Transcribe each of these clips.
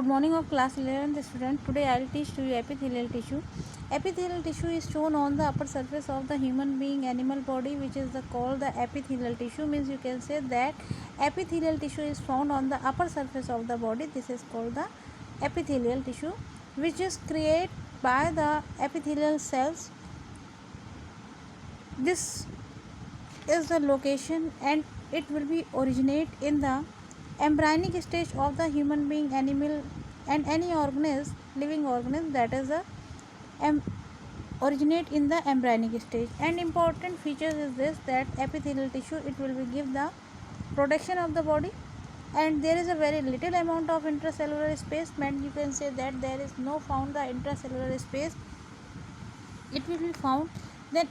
Good morning of class 11th student. Today I will teach to you epithelial tissue. Epithelial tissue is shown on the upper surface of the human being animal body, which is called the epithelial tissue. Means you can say that epithelial tissue is found on the upper surface of the body. This is called the epithelial tissue, which is created by the epithelial cells. This is the location and it will be originate in the embryonic stage of the human being, animal and any organism, living organism, that is a originate in the embryonic stage. And important features is this, that epithelial tissue, it will be give the protection of the body, and there is a very little amount of intracellular space. And you can say that there is no found the intracellular space. It will be found that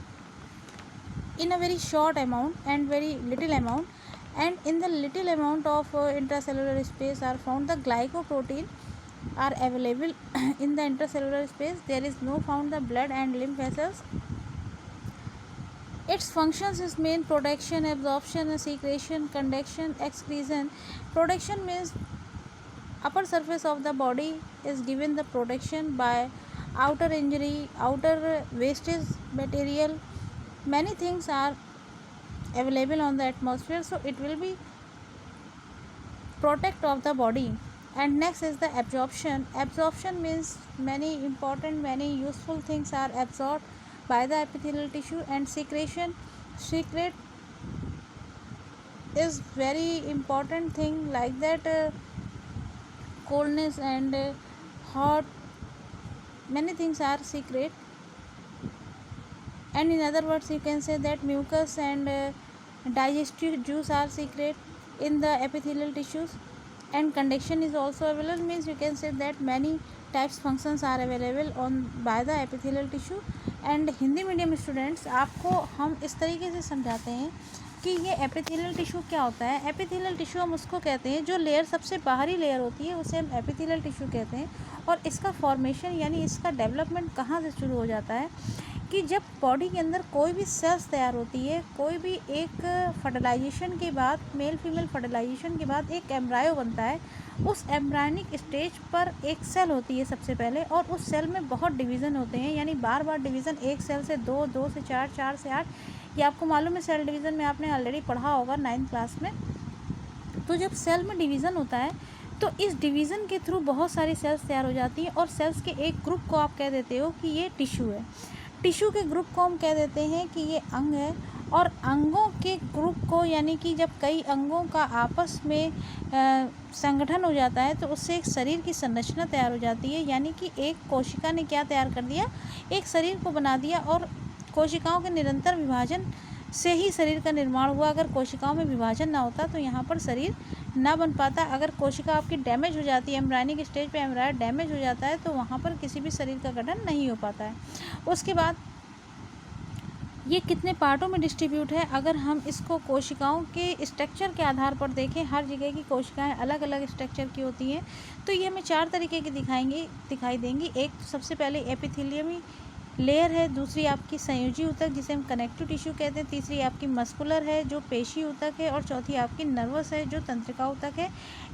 in a very short amount and very little amount, and in the little amount of intracellular space are found the glycoprotein are available in the intracellular space. There is no found the blood and lymph vessels. Its functions is main protection, absorption, secretion, conduction, excretion. Protection means upper surface of the body is given the protection by outer injury, outer wastage material. Many things are available on the atmosphere, so it will be protect of the body. And next is the absorption. Absorption means many important, many useful things are absorbed by the epithelial tissue. And secretion, secret is very important thing, like that coldness and hot, many things are secret. And in other words, you can say that mucus and digestive juice are secret in the epithelial tissues. And conduction is also available, means you can say that many types functions are available on by the epithelial tissue. And Hindi medium students, आपको हम इस तरीके से समझाते हैं कि ये epithelial tissue क्या होता है। एपिथेलियल टिश्यू हम उसको कहते हैं जो लेयर सबसे बाहरी लेयर होती है, उसे हम एपिथेलियल टिश्यू कहते हैं। और इसका फॉर्मेशन यानी इसका डेवलपमेंट कहाँ से शुरू हो जाता है कि जब बॉडी के अंदर कोई भी सेल्स तैयार होती है, कोई भी एक फर्टिलाइजेशन के बाद, मेल फीमेल फर्टिलाइजेशन के बाद एक एम्ब्रायो बनता है। उस एम्ब्रायनिक स्टेज पर एक सेल होती है सबसे पहले, और उस सेल में बहुत डिवीज़न होते हैं, यानी बार बार डिवीज़न, एक सेल से दो, दो से चार, चार से आठ। ये आपको मालूम है, सेल डिवीज़न में आपने ऑलरेडी पढ़ा होगा 9th क्लास में। तो जब सेल में डिवीज़न होता है तो इस डिवीज़न के थ्रू बहुत सारी सेल्स तैयार हो जाती हैं, और सेल्स के एक ग्रुप को आप कह देते हो कि ये टिश्यू है। टिश्यू के ग्रुप को हम कह देते हैं कि ये अंग है। और अंगों के ग्रुप को, यानी कि जब कई अंगों का आपस में संगठन हो जाता है तो उससे एक शरीर की संरचना तैयार हो जाती है। यानी कि एक कोशिका ने क्या तैयार कर दिया, एक शरीर को बना दिया। और कोशिकाओं के निरंतर विभाजन से ही शरीर का निर्माण हुआ। अगर कोशिकाओं में विभाजन ना होता तो यहाँ पर शरीर ना बन पाता। अगर कोशिका आपकी डैमेज हो जाती है, एम्ब्रायनिक स्टेज पे एम्ब्रायो डैमेज हो जाता है, तो वहाँ पर किसी भी शरीर का गठन नहीं हो पाता है। उसके बाद ये कितने पार्टों में डिस्ट्रीब्यूट है, अगर हम इसको कोशिकाओं के स्ट्रक्चर के आधार पर देखें, हर जगह की कोशिकाएं अलग अलग स्ट्रक्चर की होती हैं। तो ये हमें 4 तरीके की दिखाई देंगी। एक तो सबसे पहले एपिथेलियमी लेयर है, दूसरी आपकी संयोजी ऊतक जिसे हम कनेक्टिव टिश्यू कहते हैं, तीसरी आपकी मस्कुलर है जो पेशी ऊतक है, और चौथी आपकी नर्वस है जो तंत्रिका ऊतक है।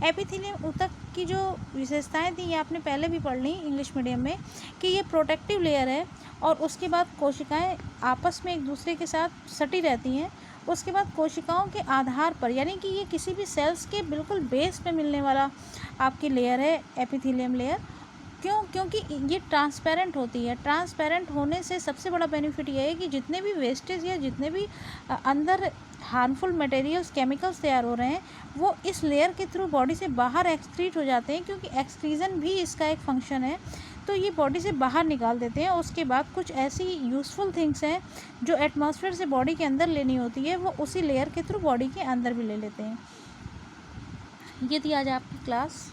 एपिथेलियम ऊतक की जो विशेषताएं थी ये आपने पहले भी पढ़ ली इंग्लिश मीडियम में, कि ये प्रोटेक्टिव लेयर है, और उसके बाद कोशिकाएं आपस में एक दूसरे के साथ सटी रहती हैं। उसके बाद कोशिकाओं के आधार पर, यानी कि ये किसी भी सेल्स के बिल्कुल बेस पे मिलने वाला आपकी लेयर है एपिथेलियम लेयर। क्यों? क्योंकि ये ट्रांसपेरेंट होती है। ट्रांसपेरेंट होने से सबसे बड़ा बेनिफिट ये है कि जितने भी वेस्टेज या जितने भी अंदर हार्मफुल मटेरियल्स, केमिकल्स तैयार हो रहे हैं, वो इस लेयर के थ्रू बॉडी से बाहर एक्सक्रीट हो जाते हैं, क्योंकि एक्सक्रीजन भी इसका एक फंक्शन है। तो ये बॉडी से बाहर निकाल देते हैं। उसके बाद कुछ ऐसी यूज़फुल थिंग्स हैं जो एटमॉस्फेयर से बॉडी के अंदर लेनी होती है, वो उसी लेयर के थ्रू बॉडी के अंदर भी ले लेते हैं। ये थी आज आपकी क्लास।